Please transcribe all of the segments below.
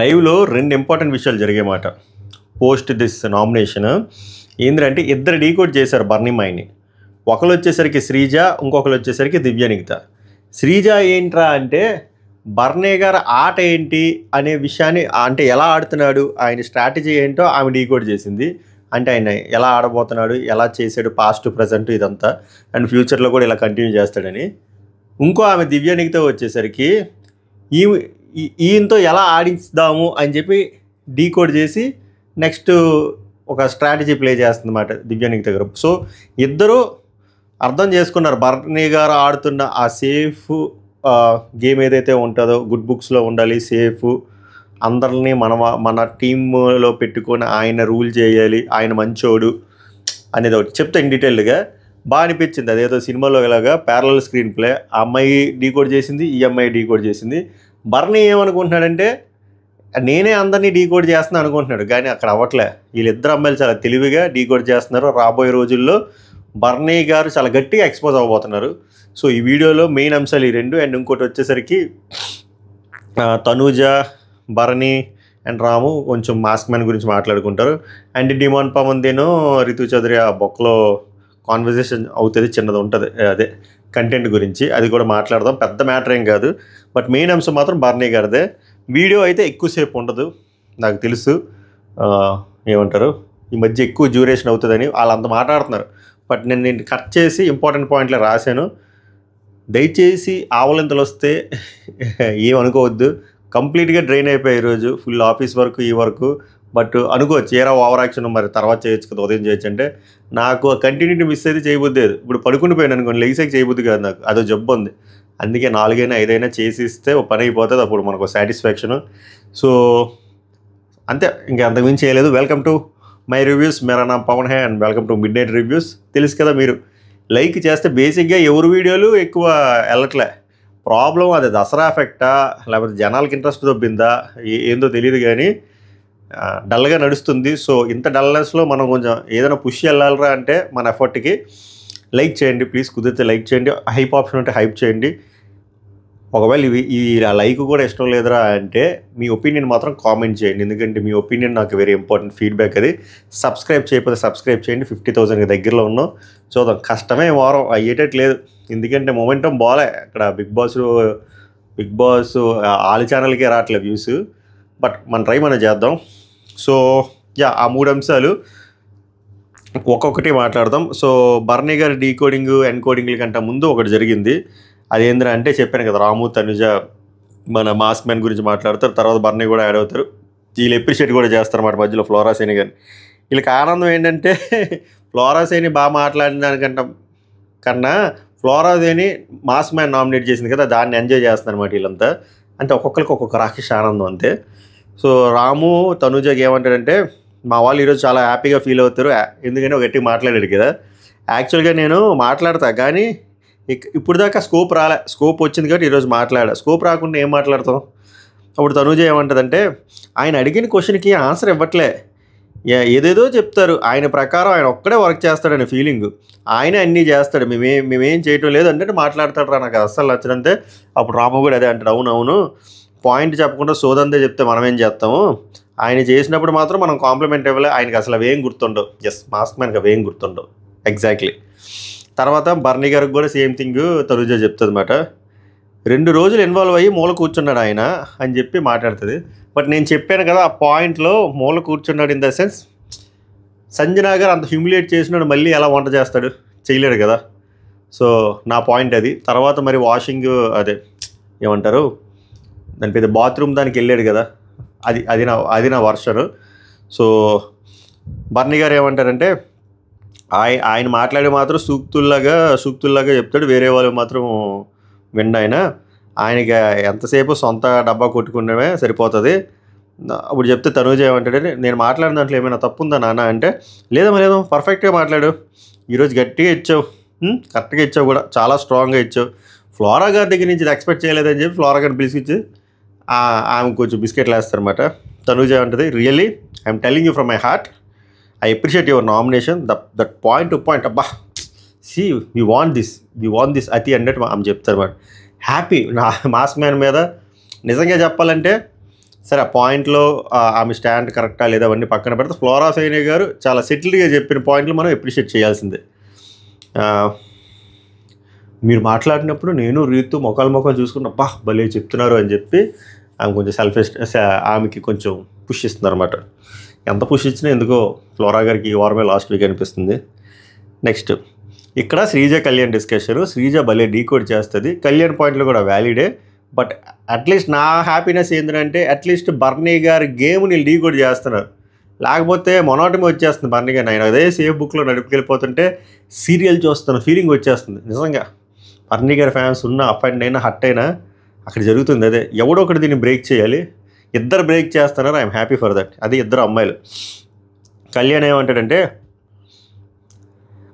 లైవ్లో 2 ఇంపార్టెంట్ విషయాలు జరిగాయన్నమాట. Post this nomination ఏంటంటే ఇద్దరు డీకోడ్ చేశారు బర్నిమాయిని. ఒకరు వచ్చేసరికి శ్రీజ, ఇంకొకరు వచ్చేసరికి దివ్యనిగిత. శ్రీజ ఏంట్రా అంటే బర్నే గారు ఆట ఏంటి అనే విషయాన్ని, అంటే ఎలా ఆడుతున్నాడు, ఆయన స్ట్రాటజీ ఏంటో ఆమె డీకోడ్ చేసింది. అంటే ఆయన ఎలా ఆడబోతున్నాడు, ఎలా చేశాడు, పాస్ట్ ప్రజెంట్ ఇదంతా, అండ్ ఫ్యూచర్లో కూడా ఇలా కంటిన్యూ చేస్తాడని. ఇంకో ఆమె దివ్యనిగిత వచ్చేసరికి ఈయనతో ఎలా ఆడిస్తాము అని చెప్పి డీకోడ్ చేసి నెక్స్ట్ ఒక స్ట్రాటజీ ప్లే చేస్తుందన్నమాట దివ్యనిగిత గారు. సో ఇద్దరు అర్థం చేసుకున్నారు బర్నీ గారు ఆడుతున్న ఆ సేఫ్ గేమ్ ఏదైతే ఉంటుందో, గుడ్ బుక్స్లో ఉండాలి, సేఫ్, అందరినీ మన టీంలో పెట్టుకొని ఆయన రూల్ చేయాలి, ఆయన మంచోడు అనేది ఒకటి చెప్తే ఇన్ డీటెయిల్డ్గా బాగా అనిపించింది. అదేదో సినిమాలో ఇలాగా ప్యారలల్ స్క్రీన్ ప్లే, ఆ అమ్మాయి డీకోడ్ చేసింది, ఈ అమ్మాయి డీకోడ్ చేసింది. బర్నీ ఏమనుకుంటున్నాడంటే నేనే అందరినీ డీకోడ్ చేస్తున్నాను అనుకుంటున్నాడు, కానీ అక్కడ అవ్వట్లే. వీళ్ళిద్దరు అమ్మాయిలు చాలా తెలివిగా డీకోడ్ చేస్తున్నారు. రాబోయే రోజుల్లో బర్నీ గారు చాలా గట్టిగా ఎక్స్పోజ్ అవ్వబోతున్నారు. సో ఈ వీడియోలో మెయిన్ అంశాలు ఈ 2. అండ్ ఇంకోటి వచ్చేసరికి తనూజ, బర్నీ అండ్ రాము కొంచెం మాస్క్ మ్యాన్ గురించి మాట్లాడుకుంటారు. అండ్ డిమాండ్ పవన్దేనో రితు చౌదరి ఆ బొక్కలో కాన్వర్జేషన్ అవుతుంది, చిన్నది ఉంటుంది, అదే కంటెంట్ గురించి, అది కూడా మాట్లాడదాం. పెద్ద మ్యాటర్ ఏం కాదు, బట్ మెయిన్ అంశం మాత్రం బర్నీ గారిదే. వీడియో అయితే ఎక్కువసేపు ఉండదు, నాకు తెలుసు. ఏమంటారు, ఈ మధ్య ఎక్కువ డ్యూరేషన్ అవుతుందని వాళ్ళంత మాట్లాడుతున్నారు. బట్ నేను కట్ చేసి ఇంపార్టెంట్ పాయింట్లు రాశాను. దయచేసి ఆవలింతలు వస్తే ఏమనుకోవద్దు. కంప్లీట్గా డ్రైన్ అయిపోయి ఈరోజు ఫుల్ ఆఫీస్ వర్క్, ఈ వర్క్. బట్ అనుకోవచ్చు ఏరా ఓవర్ యాక్షన్ మరి తర్వాత చేయొచ్చు కదా, ఉదయం చేయొచ్చు అంటే నాకు కంటిన్యూటీ మిస్ అయితే చేయబుద్ది. ఇప్పుడు పడుకుని పోయాను అనుకోండి, లెగిసాక చేయబుద్ది కాదు, నాకు అదో జబ్బు ఉంది. అందుకే 4 అయినా 5 అయినా చేసి ఇస్తే ఒక పని అయిపోతుంది, అప్పుడు మనకు సాటిస్ఫాక్షను. సో అంతే, ఇంకా అంతకుమించి చేయలేదు. Welcome to my reviews. మేరా నామ్ పవన్ హై and welcome to midnight reviews. తెలుసు కదా, మీరు లైక్ చేస్తే బేసిక్గా ఎవరి వీడియోలు ఎక్కువ వెళ్ళట్లే. ప్రాబ్లం అది దసరా ఎఫెక్టా లేకపోతే జనాలకి ఇంట్రెస్ట్ దొబ్బిందా ఏందో తెలియదు, కానీ డల్గా నడుస్తుంది. సో ఇంత డల్నెస్లో మనం కొంచెం ఏదైనా పుష్ వెళ్ళాలరా అంటే మన ఎఫర్ట్కి లైక్ చేయండి ప్లీజ్, కుదిరితే లైక్ చేయండి. హైప్ ఆప్షన్ ఉంటే హైప్ చేయండి. ఒకవేళ ఈ లైక్ కూడా ఇష్టం లేదురా అంటే మీ ఒపీనియన్ మాత్రం కామెంట్ చేయండి, ఎందుకంటే మీ ఒపీనియన్ నాకు వెరీ ఇంపార్టెంట్ ఫీడ్బ్యాక్. అది సబ్స్క్రైబ్ చేయకపోతే సబ్స్క్రైబ్ చేయండి. 50,000 దగ్గరలో ఉన్నాం. చూద్దాం, కష్టమే వారం అయ్యేటట్లేదు, ఎందుకంటే మొమెంటం బాలే. అక్కడ బిగ్ బాస్ ఆల్ ఛానల్కే రావట్లేదు వ్యూస్, బట్ మన ట్రై మనం చేద్దాం. సో ఆ 3 అంశాలు ఒక్కొక్కటి మాట్లాడదాం. సో బర్నీ గారి డీకోడింగ్ ఎన్కోడింగ్ల కంటే ముందు ఒకటి జరిగింది. అదేంద్రా అంటే చెప్పాను కదా, రాము, తనుజ మన మాస్క్ మ్యాన్ గురించి మాట్లాడతారు, తర్వాత బర్నీ కూడా యాడ్ అవుతారు. వీళ్ళు ఎప్రిషియేట్ కూడా చేస్తారు అన్నమాట మధ్యలో ఫ్లోరా సైని గారిని. వీళ్ళకి ఆనందం ఏంటంటే ఫ్లోరా సైని బాగా మాట్లాడిన దానికన్నా flora Saini mask man nominate చేసింది కదా, దాన్ని ఎంజాయ్ చేస్తున్నారు అన్నమాట వీళ్ళంతా. అంటే ఒక్కొక్కరికి ఒక్కొక్క రాక్షస ఆనందం అంతే. సో రాము తనుజకి ఏమంటాడంటే మా వాళ్ళు ఈరోజు చాలా హ్యాపీగా ఫీల్ అవుతారు, ఎందుకంటే ఒక గట్టిగా మాట్లాడాడు కదా. యాక్చువల్గా నేను మాట్లాడతా, కానీ ఇప్పుడు దాకా స్కోప్ రాలే, స్కోప్ వచ్చింది కాబట్టి ఈరోజు మాట్లాడా. స్కోప్ రాకుండా ఏం మాట్లాడతాం. అప్పుడు తనుజ ఏమంటుందంటే ఆయన అడిగిన క్వశ్చన్కి ఆన్సర్ ఇవ్వట్లే, ఏదేదో చెప్తారు, ఆయన ప్రకారం ఆయన ఒక్కడే వర్క్ చేస్తాడనే ఫీలింగ్, ఆయన అన్నీ చేస్తాడు, మేమేం చేయటం లేదు అంటే మాట్లాడతాడు రా, నాకు అస్సలు నచ్చడంతే. అప్పుడు రాము కూడా అదే అంటాడు, అవునవును పాయింట్ చెప్పకుండా సోదంతే చెప్తే మనం ఏం చేస్తాము, ఆయన చేసినప్పుడు మాత్రం మనం కాంప్లిమెంట్ ఇవ్వలే, ఆయనకి అసలు అవేం గుర్తుండవు. ఎస్, మాస్క్ మ్యాన్కి అవేం గుర్తుండవు ఎగ్జాక్ట్లీ. తర్వాత బర్నీ గారికి కూడా సేమ్ థింగ్ తనుజ చెప్తుంది అన్నమాట. 2 రోజులు ఇన్వాల్వ్ అయ్యి మూల కూర్చున్నాడు ఆయన అని చెప్పి మాట్లాడుతుంది. బట్ నేను చెప్పాను కదా ఆ పాయింట్లో, మూల కూర్చున్నాడు ఇన్ ద సెన్స్ సంజనా గారు అంత హ్యూమిలియేట్ చేసినాడు, మళ్ళీ ఎలా వంట చేస్తాడు, చేయలేడు కదా. సో నా పాయింట్ అది. తర్వాత మరి వాషింగ్ అదే ఏమంటారు దాని పెద్ద బాత్రూమ్ దానికి వెళ్ళాడు కదా, అది నా వర్షను. సో బర్నీ గారు ఏమంటారంటే ఆయన మాట్లాడి మాత్రం సూక్తుల్లాగా చెప్తాడు, వేరే వాళ్ళు మాత్రం విండు. ఆయనకి ఎంతసేపు సొంత డబ్బా కొట్టుకునేవే సరిపోతుంది. అప్పుడు చెప్తే తనుజ ఏమంటాడంటే నేను మాట్లాడిన దాంట్లో ఏమైనా తప్పు ఉందా నాన్న అంటే, లేదో పర్ఫెక్ట్గా మాట్లాడు, ఈరోజు గట్టిగా ఇచ్చావు, కరెక్ట్గా ఇచ్చావు కూడా, చాలా స్ట్రాంగ్గా ఇచ్చావు. ఫ్లోరా గారి దగ్గర నుంచి ఇది ఎక్స్పెక్ట్ చేయలేదని చెప్పి ఫ్లోరా గారిని పిలిచి ఆమె కొంచెం బిస్కెట్లు వేస్తారన్నమాట. తనుజ ఉంటుంది, really I'm telling you from my heart, I appreciate your nomination, that point to point, అబ్బా సి వీ వాంట్ దిస్ అతి అన్నట్టు ఆమె చెప్తారు అన్నమాట. హ్యాపీ నా మాస్క్ మ్యాన్ మీద. నిజంగా చెప్పాలంటే సరే ఆ పాయింట్లో ఆమె స్టాండ్ కరెక్టా లేదా అవన్నీ పక్కన పెడితే ఫ్లోరా సైని గారు చాలా సెటిల్డ్గా చెప్పిన పాయింట్లు మనం అప్రిషియేట్ చేయాల్సిందే. మీరు మాట్లాడినప్పుడు నేను రీతు ముఖాలు చూసుకున్న భలే చెప్తున్నారు అని చెప్పి ఆమె కొంచెం ఆమెకి కొంచెం పుష్ ఇస్తుంది అనమాట. ఎంత పుష్ ఇచ్చినా ఎందుకో ఫ్లోరా గారికి ఈ వారమే లాస్ట్ వీక్ అనిపిస్తుంది. నెక్స్ట్ ఇక్కడ శ్రీజ కళ్యాణ్ డిస్కషన్. శ్రీజ భలే డీకోడ్ చేస్తుంది, కళ్యాణ్ పాయింట్లు కూడా వ్యాలిడే. బట్ అట్లీస్ట్ నా హ్యాపీనెస్ ఏంటంటే అట్లీస్ట్ బర్నీ గారి గేమ్ నేను డీకోడ్ చేస్తున్నారు. లేకపోతే మొనోటమీ వచ్చేస్తుంది బర్నీ గారు. ఆయన అదే సేఫ్ బుక్లో నడుపుకెళ్ళిపోతుంటే సీరియల్ చూస్తున్న ఫీలింగ్ వచ్చేస్తుంది. నిజంగా బర్నీ గారి ఫ్యాన్స్ ఉన్న అప్ అండ్ అయినా హట్ అయినా అక్కడ జరుగుతుంది అదే. ఎవడో ఒకటి దీన్ని బ్రేక్ చేయాలి. ఇద్దరు బ్రేక్ చేస్తున్నారు, ఐఎమ్ హ్యాపీ ఫర్ దట్. అది ఇద్దరు అమ్మాయిలు. కళ్యాణ్ ఏమంటాడంటే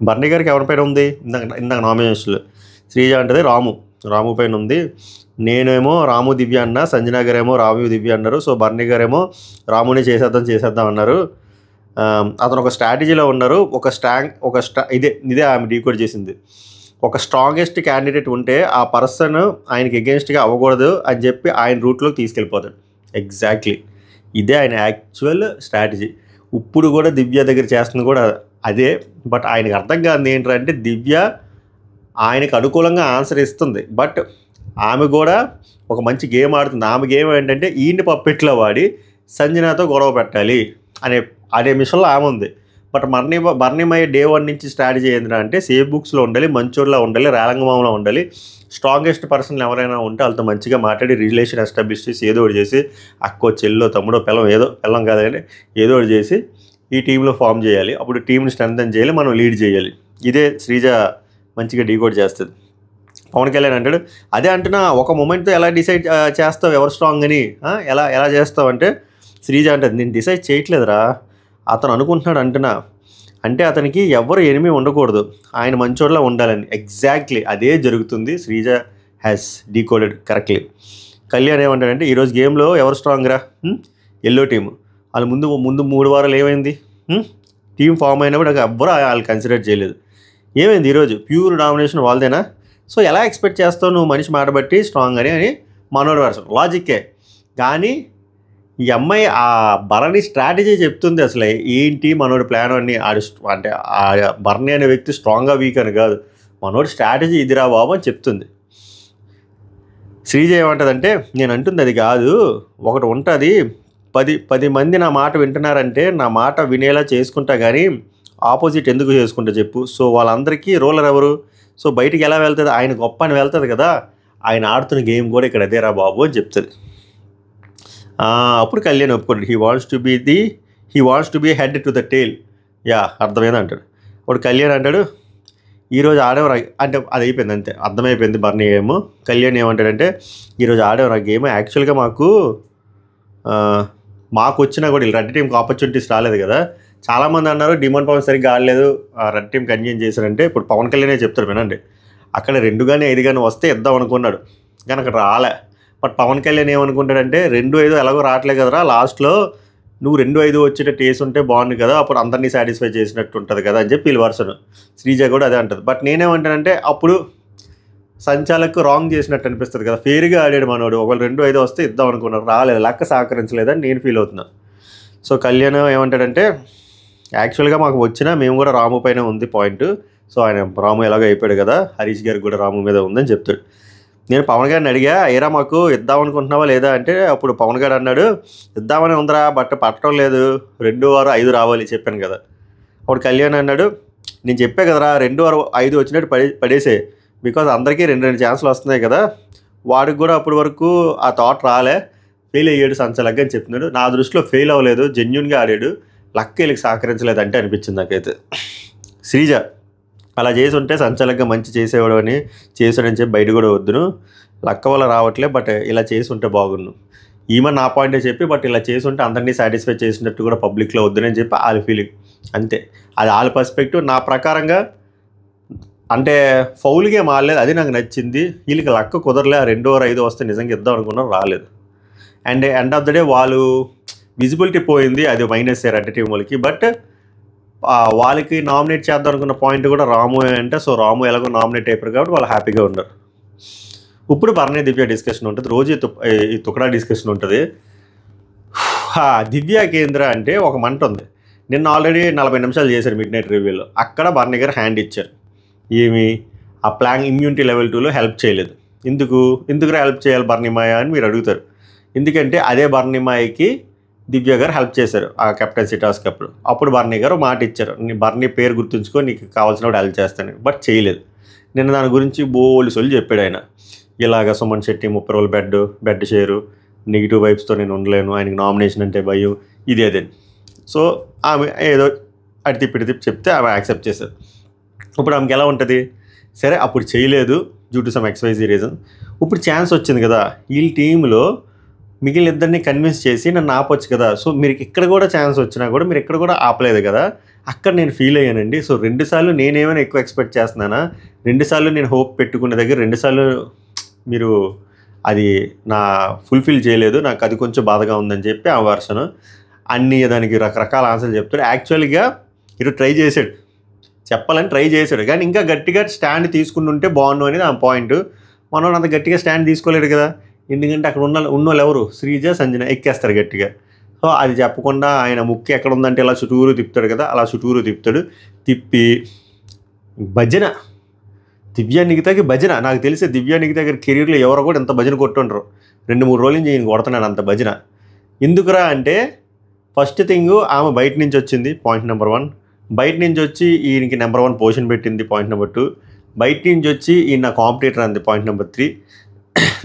బర్నీ గారికి ఎవరిపైన ఉంది ఇందాక నామినేషన్లు. శ్రీజ అంటది రాము పైన ఉంది. నేనేమో రాము దివ్య అన్న, సంజన గారేమో రాము దివ్య అన్నారు. సో బర్నీ గారేమో రాముని చేసేద్దాం అన్నారు. అతను ఒక స్ట్రాటజీలో ఉన్నారు. ఇదే ఆమె డీకోడ్ చేసింది. ఒక స్ట్రాంగెస్ట్ క్యాండిడేట్ ఉంటే ఆ పర్సన్ ఆయనకి ఎగెన్స్ట్గా అవ్వకూడదు అని చెప్పి ఆయన రూట్లోకి తీసుకెళ్ళిపోతాడు. ఎగ్జాక్ట్లీ ఇదే ఆయన యాక్చువల్ స్ట్రాటజీ. ఇప్పుడు కూడా దివ్య దగ్గర చేస్తుంది కూడా అదే. బట్ ఆయనకు అర్థం కాదు ఏంటంటే దివ్య ఆయనకు అనుకూలంగా ఆన్సర్ ఇస్తుంది, బట్ ఆమె కూడా ఒక మంచి గేమ్ ఆడుతుంది. ఆమె గేమ్ ఏంటంటే ఈయన్ని పప్పెట్లో వాడి సంజనాతో గొడవ పెట్టాలి అనే మిషన్లో ఆమె ఉంది. బట్ బర్ణిమయ్య డే 1 నుంచి స్ట్రాటజీ ఏంటంటే సేఫ్ బుక్స్లో ఉండాలి, మంచోళ్ళలో ఉండాలి, రేలంగమామలో ఉండాలి. స్ట్రాంగెస్ట్ పర్సన్లు ఎవరైనా ఉంటే వాళ్ళతో మంచిగా మాట్లాడి రిలేషన్ ఎస్టాబ్లిష్ చేసి ఏదో ఒకటి చేసి అక్కో చెల్లో తమ్ముడో పిల్లం కాదండి ఏదో ఒకటి చేసి ఈ టీంలో ఫామ్ చేయాలి. అప్పుడు టీంని స్ట్రెంథెన్ చేయాలి, మనం లీడ్ చేయాలి. ఇదే శ్రీజ మంచిగా డీకోడ్ చేస్తుంది. పవన్ కళ్యాణ్ అంటాడు అదే అంటున్నా ఒక మూమెంట్తో ఎలా డిసైడ్ చేస్తావు ఎవరు స్ట్రాంగ్ అని, ఎలా చేస్తావు అంటే శ్రీజ అంటుంది నేను డిసైడ్ చేయట్లేదురా, అతను అనుకుంటున్నాడు అంటున్నా. అంటే అతనికి ఎవరు ఎనిమి ఉండకూడదు, ఆయన మంచోడ్లా ఉండాలని. ఎగ్జాక్ట్లీ అదే జరుగుతుంది. Sreeja has decoded correctly. Kalyan ఏమంటాడంటే ఈరోజు గేమ్లో ఎవరు స్ట్రాంగ్ రా, ఎల్లో టీము. వాళ్ళు ముందు 3 వారాలు ఏమైంది, టీం ఫామ్ అయినప్పుడు ఎవ్వరు వాళ్ళు కన్సిడర్ చేయలేదు. ఏమైంది ఈరోజు ప్యూర్ డామినేషన్ వాళ్ళదేనా? సో ఎలా ఎక్స్పెక్ట్ చేస్తావు నువ్వు మనిషి మాట బట్టి స్ట్రాంగ్ అని మనోడు వర్షన్ లాజిక్కే. కానీ ఈ అమ్మాయి ఆ భరణి స్ట్రాటజీ చెప్తుంది. అసలు ఏంటి మనోడి ప్లాన్ అని అంటే ఆ భరణి అనే వ్యక్తి స్ట్రాంగ్గా వీక్ అని కాదు, మనోడి స్ట్రాటజీ ఇదిరా బాబు అని చెప్తుంది. శ్రీజ ఏమంటుందంటే నేను అంటుంది అది కాదు, ఒకటి ఉంటుంది 10 మంది నా మాట వింటున్నారంటే నా మాట వినేలా చేసుకుంటా కానీ ఆపోజిట్ ఎందుకు చేసుకుంటా చెప్పు. సో వాళ్ళందరికీ రూలర్ ఎవరు? సో బయటికి ఎలా వెళ్తుంది, ఆయన గొప్ప అని వెళ్తుంది కదా, ఆయన ఆడుతున్న గేమ్ కూడా ఇక్కడ అదేరా బాబు అని చెప్తుంది. అప్పుడు కళ్యాణ్ ఒప్పుకోండి he wants to be head to the tale. అర్థమైంది అంటాడు. అప్పుడు కళ్యాణ్ అంటాడు ఈరోజు ఆడేవారు అంటే అది అయిపోయింది అంతే, అర్థమైపోయింది బర్నీ గేమ్. కళ్యాణ్ ఏమంటాడంటే ఈరోజు ఆడేవారు ఆ గేమ్ యాక్చువల్గా మాకు వచ్చినా కూడా రెడ్ టీంకి ఆపర్చునిటీస్ రాలేదు కదా. చాలామంది అన్నారు డిమాండ్ పవన్ సరిగ్గా ఆడలేదు, రెడ్ టీంకి అన్యాయం చేశారంటే. ఇప్పుడు పవన్ కళ్యాణే చెప్తారు వినండి, అక్కడ 2 కానీ 5 కానీ వస్తే ఇద్దాం అనుకున్నాడు కానీ అక్కడ రాలే. బట్ పవన్ కళ్యాణ్ ఏమనుకుంటాడంటే 2-5 ఎలాగో రావట్లేదు కదరా, లాస్ట్లో నువ్వు 2-5 వచ్చేటట్టు వేసి ఉంటే బాగుంది కదా, అప్పుడు అందరినీ సాటిస్ఫై చేసినట్టు ఉంటుంది కదా అని చెప్పి వీళ్ళు వర్షన్. శ్రీజ కూడా అదే అంటుంది. బట్ నేనేమంటానంటే అప్పుడు సంచాలకు రాంగ్ చేసినట్టు అనిపిస్తుంది కదా, ఫేర్గా ఆడాడు మనోడు. ఒకవేళ 2-5 వస్తే ఇద్దాం అనుకున్నాడు, రాలేదు, లెక్క సహకరించలేదని నేను ఫీల్ అవుతున్నా. సో కళ్యాణ్ ఏమంటాడంటే యాక్చువల్గా మాకు వచ్చినా మేము కూడా రాము పైన ఉంది పాయింట్. సో ఆయన రాము ఎలాగో అయిపోయాడు కదా, హరీష్ గారికి కూడా రాము మీద ఉందని చెప్తాడు. నేను పవన్ గారిని అడిగా ఏరా మాకు ఇద్దాం అనుకుంటున్నావా లేదా అంటే అప్పుడు పవన్ గారు అన్నాడు ఇద్దామని ఉందిరా బట్ పట్టడం లేదు, 2-5 రావాలి చెప్పాను కదా. అప్పుడు కళ్యాణ్ అన్నాడు నేను చెప్పే కదరా 2-5 వచ్చినట్టు పడేసే, బికాజ్ అందరికీ 2 ఛాన్సులు వస్తున్నాయి కదా, వాడికి కూడా అప్పటి వరకు ఆ థాట్ రాలే, ఫెయిల్ అయ్యాడు సంచలగ్గా అని చెప్తున్నాడు. నా దృష్టిలో ఫెయిల్ అవ్వలేదు, జెన్యున్గా ఆడాడు, లక్ వీళ్ళకి సహకరించలేదు అంటే అనిపించింది నాకైతే. శ్రీజ అలా చేసి ఉంటే సంచలగ్గా మంచి చేసేవాడు అని చేసాడని చెప్పి బయట కూడా వద్దును, లక్క వల్ల రావట్లే, బట్ ఇలా చేసి ఉంటే బాగుండు ఈమె నా పాయింటే చెప్పి, బట్ ఇలా చేసి ఉంటే అందరినీ సాటిస్ఫై చేసినట్టు కూడా పబ్లిక్లో వద్దునని చెప్పి వాళ్ళ ఫీలింగ్ అంతే. అది వాళ్ళ పర్స్పెక్టివ్. నా ప్రకారంగా అంటే ఫౌల్ గేమ్ ఆడలేదు, అది నాకు నచ్చింది. వీళ్ళకి లక్క కుదరలే, 2-5 వస్తే నిజంగా ఇద్దాం అనుకున్నారు, రాలేదు. And end of the day వాళ్ళు విజిబిలిటీ పోయింది, అది మైనస్ రెడ్ టీం వాళ్ళకి. బట్ వాళ్ళకి నామినేట్ చేద్దాం అనుకున్న పాయింట్ కూడా రాము అంటే, సో రాము ఎలాగో నామినేట్ అయిపోయారు కాబట్టి వాళ్ళు హ్యాపీగా ఉన్నారు. ఇప్పుడు బర్నీ దివ్య డిస్కషన్ ఉంటుంది, రోజు ఈ తుకడా డిస్కషన్ ఉంటుంది. దివ్య కేంద్ర అంటే ఒక మంట ఉంది. నిన్న ఆల్రెడీ 40 నిమిషాలు చేశారు మిడ్ నైట్ రివ్యూలో. అక్కడ బర్నీ గారు హ్యాండ్ ఇచ్చారు. ఏమి ఆ ప్లాన్ ఇమ్యూనిటీ లెవెల్ 2లో హెల్ప్ చేయలేదు. ఎందుకు హెల్ప్ చేయాలి బర్నిమాయ అని మీరు అడుగుతారు. ఎందుకంటే అదే బర్నిమాయకి దివ్య గారు హెల్ప్ చేశారు ఆ కెప్టెన్సీ టాస్క్ అప్పుడు. అప్పుడు బర్నీ గారు మాట ఇచ్చారు, నీ బర్నీ పేరు గుర్తుంచుకో, నీకు కావాల్సినప్పుడు హెల్ప్ చేస్తాను. బట్ చేయలేదు. నిన్న దాని గురించి బోల్డ్ సొల్లు చెప్పాడు ఆయన. ఇలాగ సుమన్ శెట్టి 30 రోజులు బెడ్ షేరు, నెగిటివ్ వైబ్స్తో నేను ఉండలేను, ఆయనకి నామినేషన్ అంటే భయం, అదే. సో ఆమె ఏదో అటు తిప్పి చెప్తే ఆమె యాక్సెప్ట్ చేశారు. ఇప్పుడు ఆమెకి ఎలా ఉంటుంది, సరే అప్పుడు చేయలేదు due to some XYZ reason, ఇప్పుడు ఛాన్స్ వచ్చింది కదా, వీళ్ళ టీంలో మిగిలిన ఇద్దరిని కన్విన్స్ చేసి నన్ను ఆపొచ్చు కదా. సో మీరు ఇక్కడ కూడా ఛాన్స్ వచ్చినా కూడా మీరు ఇక్కడ కూడా ఆపలేదు కదా, అక్కడ నేను ఫీల్ అయ్యానండి. సో 2 సార్లు నేనేమైనా ఎక్కువ ఎక్స్పెక్ట్ చేస్తున్నానా, 2 సార్లు నేను హోప్ పెట్టుకునే దగ్గర 2 సార్లు మీరు అది నా ఫుల్ఫిల్ చేయలేదు, నాకు అది కొంచెం బాధగా ఉందని చెప్పి ఆ వర్షన్ అన్ని దానికి రకరకాల ఆన్సర్లు చెప్తాడు. యాక్చువల్గా ఇటు ట్రై చేశాడు, చెప్పాలని ట్రై చేశాడు, కానీ ఇంకా గట్టిగా స్టాండ్ తీసుకుని ఉంటే బాగుండు అనేది ఆ పాయింట్. మనోడు అంత గట్టిగా స్టాండ్ తీసుకోలేడు కదా, ఎందుకంటే అక్కడ ఉన్నోళ్ళు ఎవరు, శ్రీజ సంజన ఎక్కేస్తారు గట్టిగా. సో అది చెప్పకుండా ఆయన ముక్కు ఎక్కడ ఉందంటే ఇలా చుట్టూరు తిప్పుతాడు కదా, అలా చుట్టూరు తిప్పి భజన, దివ్య నిఖితకి భజన. నాకు తెలిసి దివ్య నిఖిత దగ్గర కెరీర్లో ఎవరో కూడా ఎంత భజన కొట్టుండ్రు. 2-3 రోజుల నుంచి ఈయన కొడుతున్నాడు అంత భజన. ఎందుకురా అంటే ఫస్ట్ థింగ్ ఆమె బయట నుంచి వచ్చింది, పాయింట్ నెంబర్ 1. బయట నుంచి వచ్చి ఈయనకి నెంబర్ 1 పొజిషన్ పెట్టింది, పాయింట్ నెంబర్ 2. బయట నుంచి వచ్చి ఈయన కాంపిటీటర్ అంది, పాయింట్ నెంబర్ 3.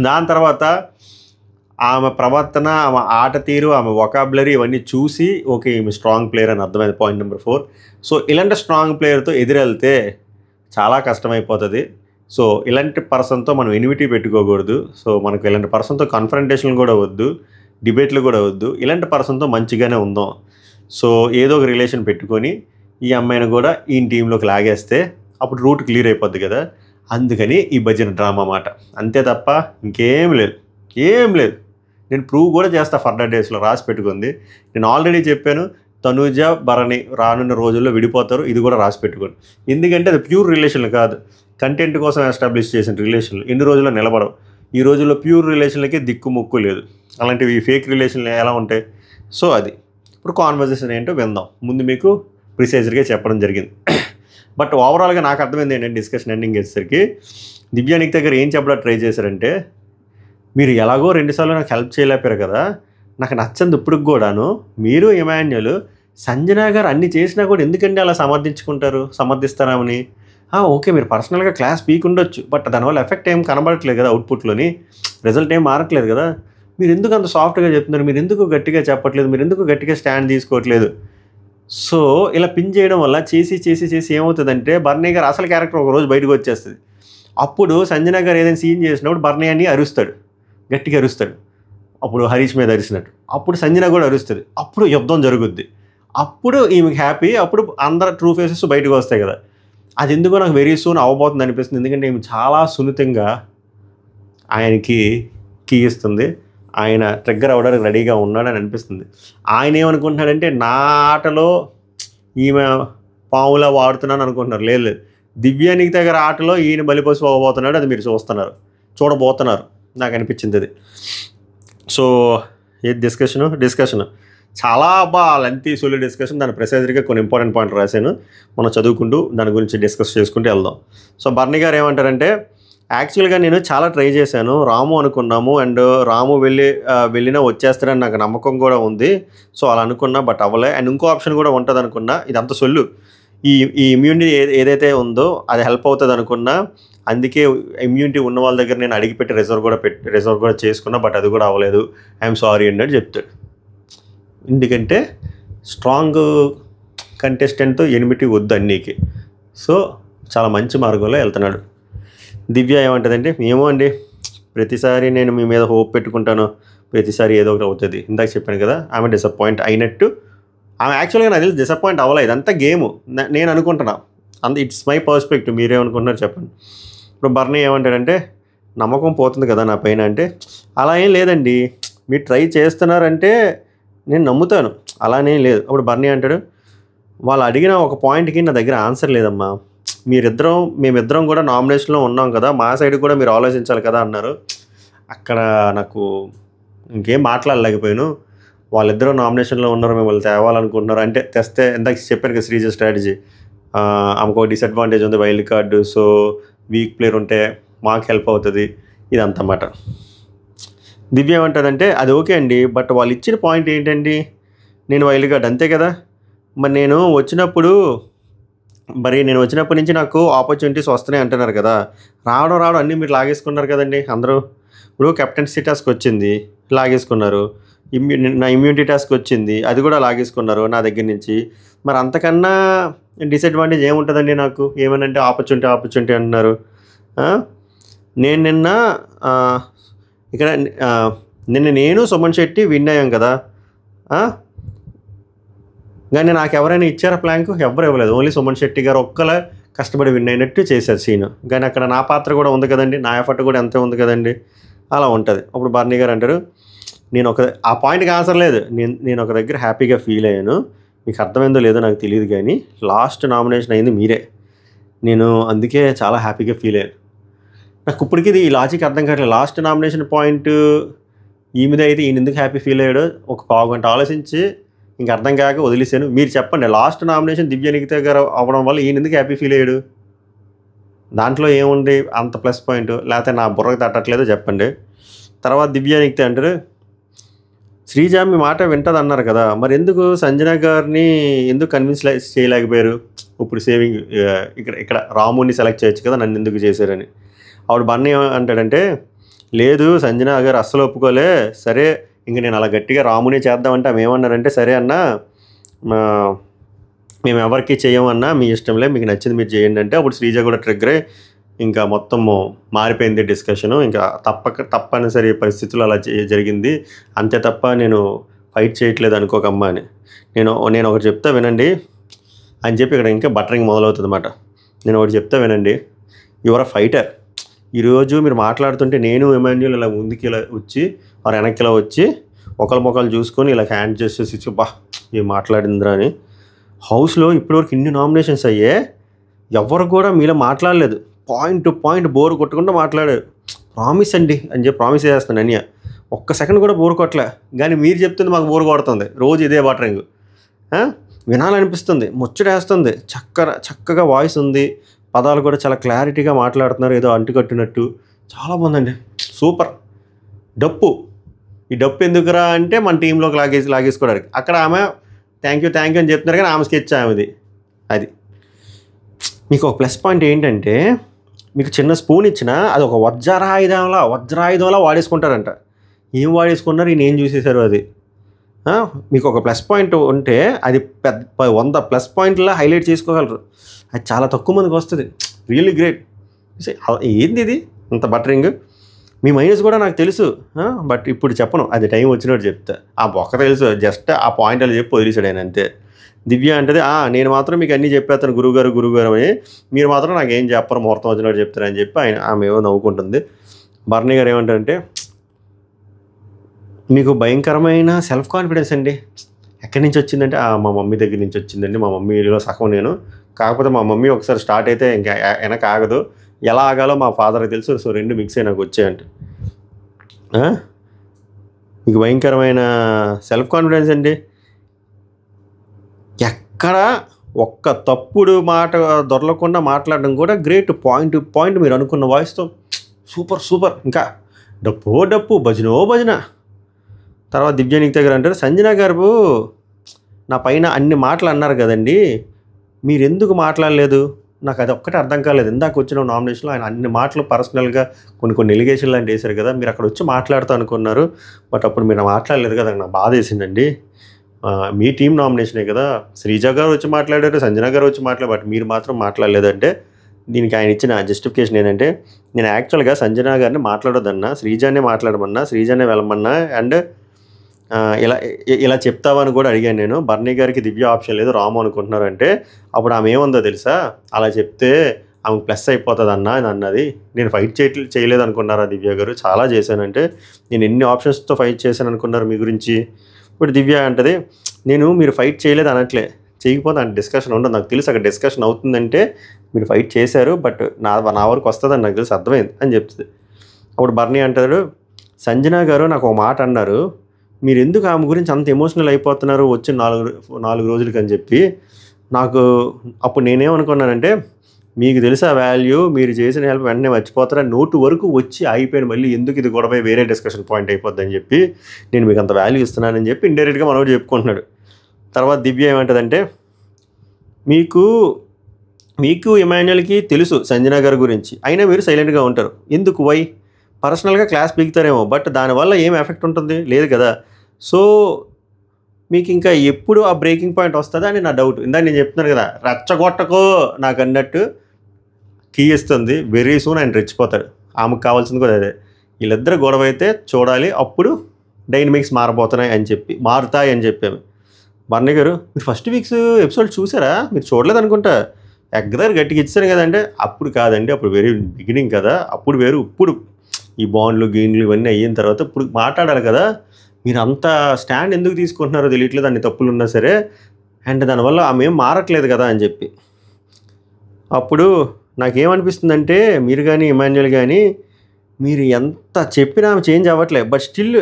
దాని తర్వాత ఆమె ప్రవర్తన, ఆమె ఆట తీరు, ఆమె వొకాబులరీ ఇవన్నీ చూసి ఓకే ఈమె స్ట్రాంగ్ ప్లేయర్ అని అర్థమైంది, పాయింట్ నెంబర్ 4. సో ఇలాంటి స్ట్రాంగ్ ప్లేయర్తో ఎదురెళ్తే చాలా కష్టమైపోతుంది. సో ఇలాంటి పర్సన్తో మనం ఎనిమిటీ పెట్టుకోకూడదు. సో మనకు ఇలాంటి పర్సన్తో కన్ఫరంటేషన్ కూడా వద్దు, డిబేట్లు కూడా వద్దు. ఇలాంటి పర్సన్తో మంచిగానే ఉందాం. సో ఏదో ఒక రిలేషన్ పెట్టుకొని ఈ అమ్మాయిని కూడా ఈ టీంలోకి లాగేస్తే అప్పుడు రూట్ క్లియర్ అయిపోద్ది కదా. అందుకని ఈ భజన డ్రామా మాట, అంతే తప్ప ఇంకేం లేదు, ఏం లేదు. నేను ప్రూవ్ కూడా చేస్తా ఫర్దర్ డేస్లో, రాసి పెట్టుకుంది. నేను ఆల్రెడీ చెప్పాను, తనూజ భరణి రానున్న రోజుల్లో విడిపోతారు, ఇది కూడా రాసి పెట్టుకోండి. ఎందుకంటే అది ప్యూర్ రిలేషన్లు కాదు, కంటెంట్ కోసం ఎస్టాబ్లిష్ చేసిన రిలేషన్లు ఎన్ని రోజుల్లో నిలబడవు. ఈ రోజుల్లో ప్యూర్ రిలేషన్లకి దిక్కు లేదు, అలాంటివి ఫేక్ రిలేషన్లు ఎలా ఉంటాయి. సో అది ఇప్పుడు కాన్వర్జేషన్ ఏంటో విందాం. ముందు మీకు ప్రిసైజ్గా చెప్పడం జరిగింది. బట్ ఓవరాల్గా నాకు అర్థమైంది ఏంటంటే డిస్కషన్ ఎండింగ్ చేసేసరికి దివ్య నిఖిత దగ్గర ఏం చెప్పడానికి ట్రై చేశారంటే, మీరు ఎలాగో 2 సార్లు నాకు హెల్ప్ చేయలేపారు కదా, నాకు నచ్చంది ఇప్పటికి కూడాను. మీరు ఇమాన్యుల్ సంజన గారు అన్ని చేసినా కూడా ఎందుకంటే అలా సమర్థిస్తారామని. ఓకే మీరు పర్సనల్గా క్లాస్ పీక్ ఉండొచ్చు, బట్ దానివల్ల ఎఫెక్ట్ ఏం కనబడట్లేదు కదా, అవుట్పుట్లోని రిజల్ట్ ఏం మారట్లేదు కదా. మీరు ఎందుకు అంత సాఫ్ట్గా చెప్తున్నారు, మీరు ఎందుకు గట్టిగా చెప్పట్లేదు, మీరు ఎందుకు గట్టిగా స్టాండ్ తీసుకోవట్లేదు. సో ఇలా పిన్ చేయడం వల్ల చేసి ఏమవుతుందంటే బర్నీ గారు అసలు క్యారెక్టర్ ఒకరోజు బయటకు వచ్చేస్తుంది. అప్పుడు సంజన గారు ఏదైనా సీన్ చేసినప్పుడు బర్నీ అని అరుస్తాడు, గట్టిగా అరుస్తాడు. అప్పుడు హరీష్ మీద అరిసినట్టు అప్పుడు సంజన కూడా అరుస్తుంది. అప్పుడు యుద్ధం జరుగుద్ది, అప్పుడు ఈమెకి హ్యాపీ, అప్పుడు అందరు ట్రూ ఫేసెస్ బయటకు వస్తాయి కదా. అది ఎందుకో నాకు వెరీ సూన్ అవ్వబోతుంది అనిపిస్తుంది. ఎందుకంటే ఈమె చాలా సున్నితంగా ఆయనకి కీ ఇస్తుంది, ఆయన ట్రిగ్గర్ అవ్వడానికి రెడీగా ఉన్నాడని అనిపిస్తుంది. ఆయన ఏమనుకుంటున్నాడంటే నా ఆటలో ఈమె పావులా వాడుతున్నాను అనుకుంటున్నారు. లేదు, దివ్య నిఖిత దగ్గర ఆటలో ఈయన బలిపశువు అవ్వబోతున్నాడు, అది మీరు చూడబోతున్నారు నాకు అనిపించింది అది. సో ఏ డిస్కషన్ చాలా లెంతీ సోలి డిస్కషన్. దాని ప్రెసైజ్గా కొన్ని ఇంపార్టెంట్ పాయింట్లు రాశాను, మనం చదువుకుంటూ దాని గురించి డిస్కస్ చేసుకుంటూ వెళ్దాం. సో బర్నీ గారు ఏమంటారంటే, యాక్చువల్గా నేను చాలా ట్రై చేశాను, రాము అనుకున్నాము, అండ్ రాము వెళ్ళినా వచ్చేస్తారని నాకు నమ్మకం కూడా ఉంది. సో అలా అనుకున్నా, బట్ అవ్వలే. అండ్ ఇంకో ఆప్షన్ కూడా ఉంటుంది అనుకున్నా, ఇదంతా సొల్లు. ఈ ఇమ్యూనిటీ ఏదైతే ఉందో అది హెల్ప్ అవుతుంది అనుకున్నా, అందుకే ఇమ్యూనిటీ ఉన్న వాళ్ళ దగ్గర నేను అడిగిపెట్టి రిజర్వ్ కూడా చేసుకున్నా, బట్ అది కూడా అవ్వలేదు, ఐఎమ్ సారీ అన్నట్టు చెప్తాడు. ఎందుకంటే స్ట్రాంగ్ కంటెస్టెంట్తో ఎనిమిటీ వద్దు అన్నీకి. సో చాలా మంచి మార్గంలో వెళ్తున్నాడు. దివ్య ఏమంటుందంటే, ఏమో అండి ప్రతిసారి నేను మీ మీద హోప్ పెట్టుకుంటాను, ప్రతిసారి ఏదో ఒకటి అవుతుంది. ఇందాక చెప్పాను కదా, ఆమె డిసప్పాయింట్ అయినట్టు. ఆమె యాక్చువల్గా నాకు తెలిసి డిసప్పాయింట్ అవ్వలేదు, ఇదంతా గేము నేను అనుకుంటున్నా. ఇట్స్ మై పర్స్పెక్టివ్, మీరేమనుకుంటున్నారు చెప్పండి. ఇప్పుడు బర్నీ ఏమంటాడంటే, నమ్మకం పోతుంది కదా నా పైన అంటే, అలా ఏం లేదండి, మీరు ట్రై చేస్తున్నారంటే నేను నమ్ముతాను, అలానే లేదు. అప్పుడు బర్నీ అంటాడు, వాళ్ళు అడిగిన ఒక పాయింట్కి నా దగ్గర ఆన్సర్ లేదమ్మా, మేమిద్దరం కూడా నామినేషన్లో ఉన్నాం కదా, మా సైడ్ కూడా మీరు ఆలోచించాలి కదా అన్నారు. అక్కడ నాకు ఇంకేం మాట్లాడలేకపోయాను. వాళ్ళిద్దరూ నామినేషన్లో ఉన్నారు, మిమ్మల్ని తేవాలనుకుంటున్నారు అంటే తెస్తే ఇందాక చెప్పాను కదా శ్రీజ స్ట్రాటజీ, ఆమెకు డిసడ్వాంటేజ్ ఉంది wild card, so weak player ఉంటే మాకు హెల్ప్ అవుతుంది, ఇదంతమాట. దివ్య ఏమంటుందంటే అది ఓకే అండి, బట్ వాళ్ళు ఇచ్చిన పాయింట్ ఏంటండి, నేను వైల్డ్ కార్డ్ అంతే కదా, మరి నేను వచ్చినప్పటి నుంచి నాకు ఆపర్చునిటీస్ వస్తున్నాయి అంటున్నారు కదా, రావడం అన్నీ మీరు లాగేసుకున్నారు కదండి అందరూ. ఇప్పుడు కెప్టెన్సీ టాస్క్ వచ్చింది లాగేసుకున్నారు, నా ఇమ్యూనిటీ టాస్క్ వచ్చింది అది కూడా లాగేసుకున్నారు నా దగ్గర నుంచి, మరి అంతకన్నా డిసడ్వాంటేజ్ ఏముంటుందండి నాకు, ఏమనంటే ఆపర్చునిటీ అంటున్నారు. నిన్న నేను సుమన్ శెట్టి విన్ అయ్యాం కదా, కానీ నాకు ఎవరైనా ఇచ్చారా ప్లాంక్, ఎవరు ఇవ్వలేదు, ఓన్లీ సుమన్ శెట్టి గారు ఒక్కలా కష్టపడి విన్ అయినట్టు చేశారు సీను. కానీ అక్కడ నా పాత్ర కూడా ఉంది కదండి, నా ఎఫర్ట్ కూడా అంతే ఉంది కదండి, అలా ఉంటుంది. అప్పుడు బర్నీ గారు అంటారు, ఆ పాయింట్కి ఆన్సర్ లేదు, నేను ఒక దగ్గర హ్యాపీగా ఫీల్ అయ్యాను, మీకు అర్థమైందో లేదో నాకు తెలియదు, కానీ లాస్ట్ నామినేషన్ అయింది మీరే, నేను అందుకే చాలా హ్యాపీగా ఫీల్ అయ్యాను. నాకు ఇప్పటికీ ఈ లాజిక్ అర్థం కావట్లేదు, లాస్ట్ నామినేషన్ పాయింట్ ఈమెదే అయితే ఈయన ఎందుకు హ్యాపీ ఫీల్ అయ్యాడు, ఒక పావు గంట ఆలోచించి ఇంక అర్థం కాక వదిలేశాను. మీరు చెప్పండి, లాస్ట్ నామినేషన్ దివ్య నిఖిత గారు అవ్వడం వల్ల ఈయన ఎందుకు హ్యాపీ ఫీల్ అయ్యాడు, దాంట్లో ఏముంది అంత ప్లస్ పాయింట్, లేకపోతే నా బుర్రకు తట్టట్లేదో చెప్పండి. తర్వాత దివ్య నిఖిత అంటారు, శ్రీజ మీ మాట వింటది అన్నారు కదా, మరి ఎందుకు సంజన గారిని ఎందుకు కన్విన్స్ చేయలేకపోయారు, ఇప్పుడు సేవింగ్ ఇక్కడ రాముని సెలెక్ట్ చేయొచ్చు కదా, నన్ను ఎందుకు చేశారని. ఆవిడ బన్నీ అంటాడంటే, లేదు సంజన గారు అస్సలు ఒప్పుకోలే, సరే ఇంక నేను అలా గట్టిగా రాముని చేద్దామంటే ఆమె ఏమన్నారంటే, సరే అన్న మేము ఎవరికి చేయమన్నా మీ ఇష్టంలే, మీకు నచ్చింది మీరు చేయండి అంటే, అప్పుడు శ్రీజ కూడా ట్రిగ్గర్ అయ్యి ఇంకా మొత్తము మారిపోయింది డిస్కషను, ఇంకా తప్పనిసరి పరిస్థితుల్లో అలా జరిగింది అంతే తప్ప నేను ఫైట్ చేయట్లేదు అనుకోకమ్మా అని. నేను ఒకటి చెప్తా వినండి అని చెప్పి ఇక్కడ ఇంకా బటరింగ్ మొదలవుతుంది అన్నమాట. నేను ఒకటి చెప్తా వినండి, యువర్ ఫైటర్. ఈరోజు మీరు మాట్లాడుతుంటే నేను ఎమాన్యుల్ ఇలా ముందుకి ఇలా వచ్చి వారు వెనక్కి ఇలా వచ్చి ఒకరి చూసుకొని ఇలా హ్యాండ్ చేసేసి బా ఏం మాట్లాడిందిరా అని. హౌస్లో ఇప్పటివరకు ఇన్ని నామినేషన్స్ అయ్యే ఎవరు కూడా మీలో మాట్లాడలేదు, పాయింట్ టు పాయింట్ బోర్ కొట్టకుండా మాట్లాడారు. ప్రామిస్ అండి అని చెప్పి ప్రామిస్ చేస్తాను అన్య, ఒక్క సెకండ్ కూడా బోర్ కొట్టలే. కానీ మీరు చెప్తుంది మాకు బోర్ కొడుతుంది, రోజు ఇదే బటరింగ్ వినాలనిపిస్తుంది, ముచ్చటేస్తుంది, చక్కగా వాయిస్ ఉంది, పదాలు కూడా చాలా క్లారిటీగా మాట్లాడుతున్నారు, ఏదో అంటుకట్టినట్టు, చాలా బాగుందండి, సూపర్. ఈ డప్పు ఎందుకురా అంటే మన టీంలోకి లాగేసుకోవడానికి. అక్కడ ఆమె థ్యాంక్ యూ అని చెప్తున్నారు, కానీ ఆమె స్కెచ్ ఆమెది. అది మీకు ఒక ప్లస్ పాయింట్ ఏంటంటే, మీకు చిన్న స్పూన్ ఇచ్చినా అది ఒక వజ్రాయుధంలా వాడేసుకుంటారంట. ఏం వాడేసుకున్నారు ఈయన ఏం చూసేశారు అది. మీకు ఒక ప్లస్ పాయింట్ ఉంటే అది 100 ప్లస్ పాయింట్లా హైలైట్ చేసుకోగలరు, అది చాలా తక్కువ మందికి వస్తుంది. Really great. ఏంది ఇది అంత బటరింగ్. మీ మైనస్ కూడా నాకు తెలుసు, బట్ ఇప్పుడు చెప్పను, అది టైం వచ్చినట్టు చెప్తా. ఆ బొక్క తెలుసు, జస్ట్ ఆ పాయింట్ అలా చెప్పి వదిలేసాడు ఆయన అంతే. దివ్య అంటది, నేను మాత్రం మీకు అన్నీ చెప్పేస్తాను గురువుగారు అని, మీరు మాత్రం నాకు ఏం చెప్పరు, ముహూర్తం వచ్చినట్టు చెప్తారని చెప్పి ఆమె ఏమో నవ్వుకుంటుంది. బర్నీ గారు ఏమంటారంటే, మీకు భయంకరమైన సెల్ఫ్ కాన్ఫిడెన్స్ అండి, ఎక్కడి నుంచి వచ్చిందంటే మా మమ్మీ దగ్గర నుంచి వచ్చిందండి, మా మమ్మీలో సగం నేను, కాకపోతే మా మమ్మీ ఒకసారి స్టార్ట్ అయితే ఇంకా వెనక ఆగదు, ఎలా ఆగాలో మా ఫాదర్కి తెలుసు, సో రెండు మిక్స్ అయి నాకు వచ్చాయంట. మీకు భయంకరమైన సెల్ఫ్ కాన్ఫిడెన్స్ అండి, ఎక్కడ ఒక్క తప్పుడు మాట దొరలకుండా మాట్లాడడం కూడా గ్రేట్. పాయింట్ టు పాయింట్ మీరు అనుకున్న వాయిస్తో సూపర్. ఇంకా డప్పు భజన. తర్వాత దివ్య నిఖిత గారు అంటారు, సంజన గారు నా పైన అన్ని మాటలు అన్నారు కదండి, మీరు ఎందుకు మాట్లాడలేదు, నాకు అది ఒక్కటే అర్థం కాలేదు. ఇందాక వచ్చిన నామినేషన్లో ఆయన అన్ని మాటలు పర్సనల్గా కొన్ని ఎలిగేషన్లు లాంటి వేశారు కదా, మీరు అక్కడ వచ్చి మాట్లాడుతూ అనుకున్నారు, బట్ అప్పుడు మీరు మాట్లాడలేదు కదా, నాకు బాధ వేసిందండి. మీ టీం నామినేషనే కదా, శ్రీజ గారు వచ్చి మాట్లాడారు, సంజన గారు వచ్చి మాట్లాడారు, బట్ మీరు మాత్రం మాట్లాడలేదంటే దీనికి ఆయన ఇచ్చిన జస్టిఫికేషన్ ఏంటంటే, నేను యాక్చువల్గా సంజన గారిని మాట్లాడొద్దన్నా, శ్రీజానే మాట్లాడమన్నా, శ్రీజానే వెళ్ళమన్నా, అండ్ ఇలా చెప్తావని కూడా అడిగాను నేను. బర్నీ గారికి దివ్య ఆప్షన్ లేదు, రాము అనుకుంటున్నారంటే అప్పుడు ఆమె ఏముందో తెలుసా, అలా చెప్తే ఆమెకు ప్లస్ అయిపోతుంది అన్నది. నేను ఫైట్ చేయలేదు అనుకున్నారా దివ్య గారు, చాలా చేశానంటే, నేను ఎన్ని ఆప్షన్స్తో ఫైట్ చేశాను అనుకున్నారు మీ గురించి. ఇప్పుడు దివ్య అంటది, మీరు ఫైట్ చేయలేదు అనట్లే, చేయకపోతే అంటే డిస్కషన్ ఉండదు, నాకు తెలుసు అక్కడ డిస్కషన్ అవుతుందంటే మీరు ఫైట్ చేశారు, బట్ నా వరకు వస్తుందని నాకు తెలుసు, అర్థమైంది అని చెప్తుంది. అప్పుడు బర్నీ అంటారు, సంజన గారు నాకు ఒక మాట అన్నారు, మీరు ఎందుకు ఆమె గురించి అంత ఎమోషనల్ అయిపోతున్నారు వచ్చిన 4 రోజులకి అని చెప్పి నాకు అప్పుడు నేనేమనుకున్నానంటే, మీకు తెలుసా వాల్యూ, మీరు చేసిన హెల్ప్ వెంటనే మర్చిపోతారా, నోటు వరకు వచ్చి ఆగిపోయాను, మళ్ళీ ఎందుకు ఇది గొడవ వేరే డిస్కషన్ పాయింట్ అయిపోద్దని చెప్పి నేను మీకు అంత వాల్యూ ఇస్తున్నానని చెప్పి ఇండైరెక్ట్గా మనోడు చెప్పుకుంటున్నాడు. తర్వాత దివ్య ఏమంటుందంటే, మీకు ఇమాన్యుయల్కి తెలుసు సంజన గారి గురించి, అయినా మీరు సైలెంట్గా ఉంటారు ఎందుకు? వై? పర్సనల్గా క్లాస్ పీకుతారేమో, బట్ దానివల్ల ఏం ఎఫెక్ట్ ఉంటుంది? లేదు కదా. సో మీకు ఇంకా ఎప్పుడు ఆ బ్రేకింగ్ పాయింట్ వస్తుందా అని నా డౌట్. ఇందాక నేను చెప్తున్నాను కదా, రెచ్చగొట్టకో నాకు అన్నట్టు కీ ఇస్తుంది. వెరీ సూన్ ఆయన రెచ్చిపోతాడు. ఆమెకు కావాల్సింది కూడా అదే. వీళ్ళిద్దరు గొడవ అయితే చూడాలి, అప్పుడు డైనమిక్స్ మారబోతున్నాయి అని చెప్పి, మారుతాయి అని చెప్పాము. బర్నీ గారు, మీరు ఫస్ట్ వీక్స్ ఎపిసోడ్ చూసారా? మీరు చూడలేదు అనుకుంటా. ఎగ్గదారు గట్టిగా ఇచ్చారు కదంటే, అప్పుడు కాదండి, అప్పుడు వెరీ బిగినింగ్ కదా, అప్పుడు వేరు. ఇప్పుడు ఈ బాండ్లు గీన్లు ఇవన్నీ అయిన తర్వాత ఇప్పుడు మాట్లాడాలి కదా. మీరు అంత స్టాండ్ ఎందుకు తీసుకుంటున్నారో తెలియట్లేదు, అన్ని తప్పులు ఉన్నా సరే, అండ్ దానివల్ల ఆమె ఏం మారట్లేదు కదా అని చెప్పి. అప్పుడు నాకేమనిపిస్తుందంటే, మీరు కానీ ఇమాన్యుయల్ కానీ మీరు ఎంత చెప్పినా ఆమె చేంజ్ అవ్వట్లేదు, బట్ స్టిల్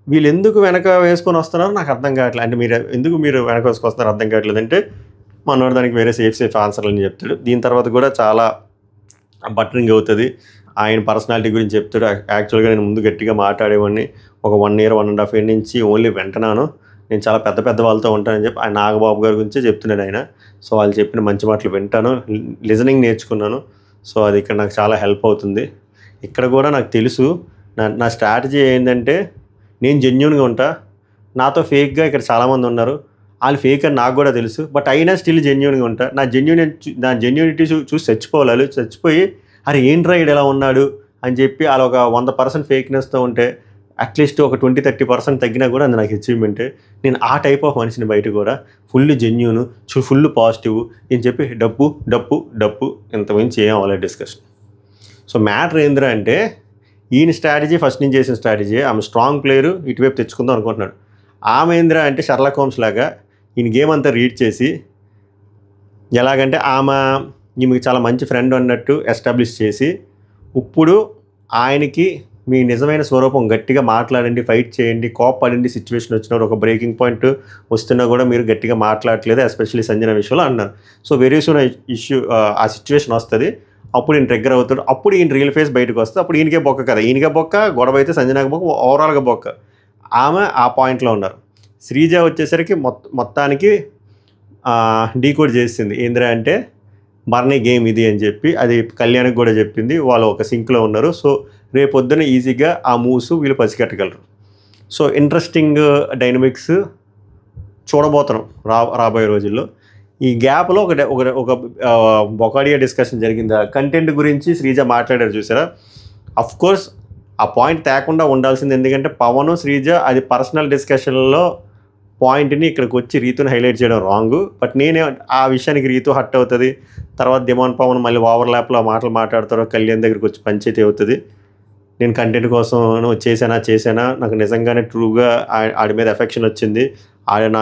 వీళ్ళు ఎందుకు వెనక వేసుకొని వస్తున్నారో నాకు అర్థం కావట్లేదు. అంటే మీరు వెనక వేసుకొస్తున్నారు అర్థం కావట్లేదు అంటే, మనోడు దానికి వేరే సేఫ్ ఆన్సర్లు అని చెప్తాడు. దీని తర్వాత కూడా చాలా బట్టరింగ్ అవుతుంది. ఆయన పర్సనాలిటీ గురించి చెప్తాడు. యాక్చువల్గా నేను ముందు గట్టిగా మాట్లాడేవాడిని, ఒక 1 year 1.5 year నుంచి ఓన్లీ వింటున్నాను, నేను చాలా పెద్ద వాళ్ళతో ఉంటానని చెప్పి ఆయన నాగబాబు గారి గురించే చెప్తున్నాడు ఆయన. సో వాళ్ళు చెప్పిన మంచి మాటలు వింటాను, లిజనింగ్ నేర్చుకున్నాను. సో అది ఇక్కడ నాకు చాలా హెల్ప్ అవుతుంది. ఇక్కడ కూడా నాకు తెలుసు నా స్ట్రాటజీ ఏంటంటే, నేను జెన్యూన్గా ఉంటా, నాతో ఫేక్గా ఇక్కడ చాలామంది ఉన్నారు, వాళ్ళు ఫేక్ అని నాకు కూడా తెలుసు, బట్ అయినా స్టిల్ జెన్యూన్గా ఉంటా. నా జెన్యూనిటీ చూసి చచ్చిపోయి అరే ఏంట్రా ఈడు ఎలా ఉన్నాడు అని చెప్పి అలా ఒక 100% ఫేక్నెస్తో ఉంటే, అట్లీస్ట్ ఒక 20-30% తగ్గినా కూడా అది నాకు అచీవ్మెంటే. నేను ఆ టైప్ ఆఫ్ మనిషిని బయట కూడా ఫుల్ జెన్యూన్, ఫుల్ పాజిటివ్ అని చెప్పి డప్పు ఇంత మించి ఏం అవ్వలేదు డిస్కషన్. సో మ్యాటర్ ఏంద్రా అంటే, ఈయన స్ట్రాటజీ ఫస్ట్ నుంచి చేసిన స్ట్రాటజీ, ఆమె స్ట్రాంగ్ ప్లేయరు ఇటువైపు తెచ్చుకుందాం అనుకుంటున్నాడు. ఆమె ఏంద్రా అంటే షర్లాక్ హోమ్స్ లాగా ఈయన గేమ్ అంతా రీడ్ చేసి, ఎలాగంటే ఈమెకి చాలా మంచి ఫ్రెండ్ అన్నట్టు ఎస్టాబ్లిష్ చేసి, ఇప్పుడు ఆయనకి మీ నిజమైన స్వరూపం గట్టిగా మాట్లాడండి, ఫైట్ చేయండి, కోప్పడండి, సిచ్యువేషన్ వచ్చినప్పుడు ఒక బ్రేకింగ్ పాయింట్ వస్తున్నా కూడా మీరు గట్టిగా మాట్లాడట్లేదు, ఎస్పెషల్లీ సంజన విషయంలో అన్నారు. సో వెరీ సూన్ ఆ సిచ్యువేషన్ వస్తుంది, అప్పుడు ఈయన ట్రిగ్గర్ అవుతాడు, అప్పుడు ఈయన రియల్ ఫేస్ బయటకు వస్తుంది. అప్పుడు ఈయనకే బొక్క కదా, ఈయనకే బొక్క, గొడవ అయితే సంజనకి బొక్క, ఓవరాల్గా బొక్క. ఆమె ఆ పాయింట్లో ఉన్నారు. శ్రీజ వచ్చేసరికి మొత్తానికి డీకోడ్ చేసింది. ఏంద్రా అంటే బర్నీ గేమ్ ఇది అని చెప్పి, అది కళ్యాణ్కి కూడా చెప్పింది. వాళ్ళు ఒక సింక్లో ఉన్నారు. సో రేపొద్దున ఈజీగా ఆ మూవ్స్ వీళ్ళు పసిగట్టగలరు. సో ఇంట్రెస్టింగ్ డైనమిక్స్ చూడబోతున్నాం రాబోయే రోజుల్లో. ఈ గ్యాప్లో ఒక బొకాడియా డిస్కషన్ జరిగింది. కంటెంట్ గురించి శ్రీజ మాట్లాడారు చూసారా. అఫ్కోర్స్ ఆ పాయింట్ తేకుండా ఉండాల్సింది, ఎందుకంటే పవన్ శ్రీజ అది పర్సనల్ డిస్కషన్లో పాయింట్ని ఇక్కడికి వచ్చి రీతుని హైలైట్ చేయడం రాంగ్. బట్ నేనే ఆ విషయానికి రీతు హట్ అవుతుంది. తర్వాత డిమాండ్ పవన్ మళ్ళీ ఓవర్లాప్లో మాటలు మాట్లాడతారో, కళ్యాణ్ దగ్గరికి వచ్చి పంచాయతీ అవుతుంది. నేను కంటెంట్ కోసం చేశానా నాకు నిజంగానే ట్రూగా ఆడి మీద ఎఫెక్షన్ వచ్చింది, ఆయన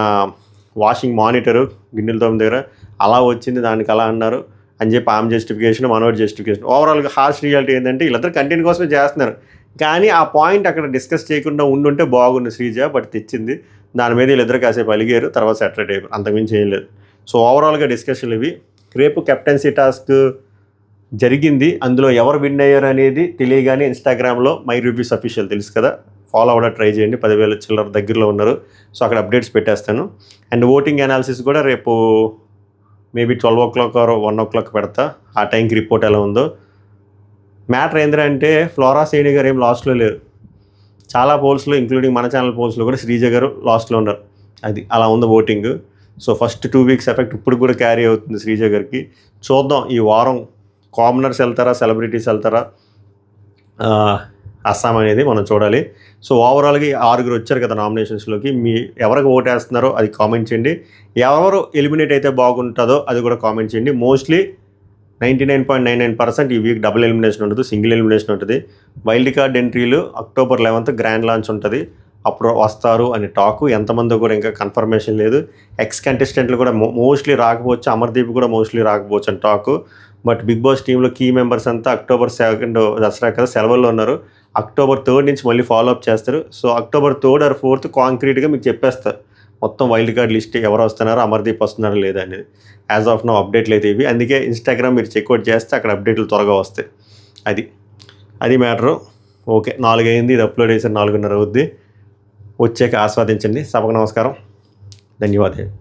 వాషింగ్ మానిటరు గిన్నెలతో దగ్గర అలా వచ్చింది, దానికి అలా అన్నారు అని చెప్పి ఆమె జస్టిఫికేషన్, మనోడి జస్టిఫికేషన్. ఓవరాల్గా హార్ష్ రియాలిటీ ఏంటంటే వీళ్ళందరూ కంటెంట్ కోసమే చేస్తున్నారు, కానీ ఆ పాయింట్ అక్కడ డిస్కస్ చేయకుండా ఉండుంటే బాగుంది శ్రీజ, బట్ తెచ్చింది. దాని మీద వీళ్ళిద్దరు కాసేపు అలిగారు, తర్వాత సెటరేట్ అయిపోయారు, అంతకుమించి ఏం లేదు. సో ఓవరాల్గా డిస్కషన్లు ఇవి. రేపు కెప్టెన్సీ టాస్క్ జరిగింది, అందులో ఎవరు విన్ అయ్యారు అనేది తెలియగానే ఇన్స్టాగ్రామ్లో మై రివ్యూస్ అఫీషియల్ తెలుసు కదా, ఫాలో అవ్వడం ట్రై చేయండి. 10,000 చిల్లర దగ్గరలో ఉన్నారు. సో అక్కడ అప్డేట్స్ పెట్టేస్తాను. అండ్ ఓటింగ్ అనాలిసిస్ కూడా రేపు మేబీ 12 o'clock or 1 o'clock పెడతా, ఆ టైంకి రిపోర్ట్ ఎలా ఉందో. మ్యాటర్ ఏంటంటే ఫ్లోరా శ్రేణి గారు ఏం లాస్ట్లో లేరు. చాలా పోల్స్లో ఇంక్లూడింగ్ మన ఛానల్ పోల్స్లో కూడా శ్రీజ గారు లాస్ట్లో ఉన్నారు. అది అలా ఉంది voting. So first 2 weeks effect ఇప్పుడు కూడా క్యారీ అవుతుంది శ్రీజ గారికి. చూద్దాం ఈ వారం కామనర్స్ వెళ్తారా, సెలబ్రిటీస్ వెళ్తారా, అస్సాం అనేది మనం చూడాలి. సో ఓవరాల్గా 6 వచ్చారు కదా నామినేషన్స్లోకి. ఎవరికి ఓటేస్తున్నారో అది కామెంట్ చేయండి. ఎవరు ఎలిమినేట్ అయితే బాగుంటుందో అది కూడా కామెంట్ చేయండి. మోస్ట్లీ 99.99% ఈ వీక్ డబుల్ ఎలిమినేషన్ ఉంటుంది, సింగిల్ ఎలిమినేషన్ ఉంటుంది. వైల్డ్ కార్డ్ ఎంట్రీలు October 11th గ్రాండ్ లాంచ్ ఉంటుంది, అప్పుడు వస్తారు అని టాకు. ఎంతమందో కూడా ఇంకా కన్ఫర్మేషన్ లేదు. ఎక్స్ కంటెస్టెంట్లు కూడా మోస్ట్లీ రాకపోవచ్చు, అమర్దీప్ కూడా మోస్ట్లీ రాకపోవచ్చు అని టాకు. బట్ బిగ్ బాస్ టీంలో కీ మెంబర్స్ అంతా October 2nd దసరా కదా సెలవుల్లో ఉన్నారు. అక్టోబర్ 3 నుంచి మళ్ళీ ఫాలో అప్ చేస్తారు. సో అక్టోబర్ 3 ఆర్ 4 కాంక్రీట్గా మీకు చెప్పేస్తారు మొత్తం వైల్డ్ కార్డ్ లిస్ట్ ఎవరు వస్తున్నారో, అమర్దీప్ వస్తున్నారో లేదా అనేది. యాజ్ ఆఫ్ నో అప్డేట్లు అయితే ఇవి. అందుకే ఇన్స్టాగ్రామ్ మీరు చెక్అవుట్ చేస్తే అక్కడ అప్డేట్లు త్వరగా వస్తాయి. అది మ్యాటరు. ఓకే, 4 అయింది, ఇది అప్లోడ్ చేసి 4:30 అవుద్ది. వచ్చాక ఆస్వాదించండి. సభకు నమస్కారం, ధన్యవాదాలు.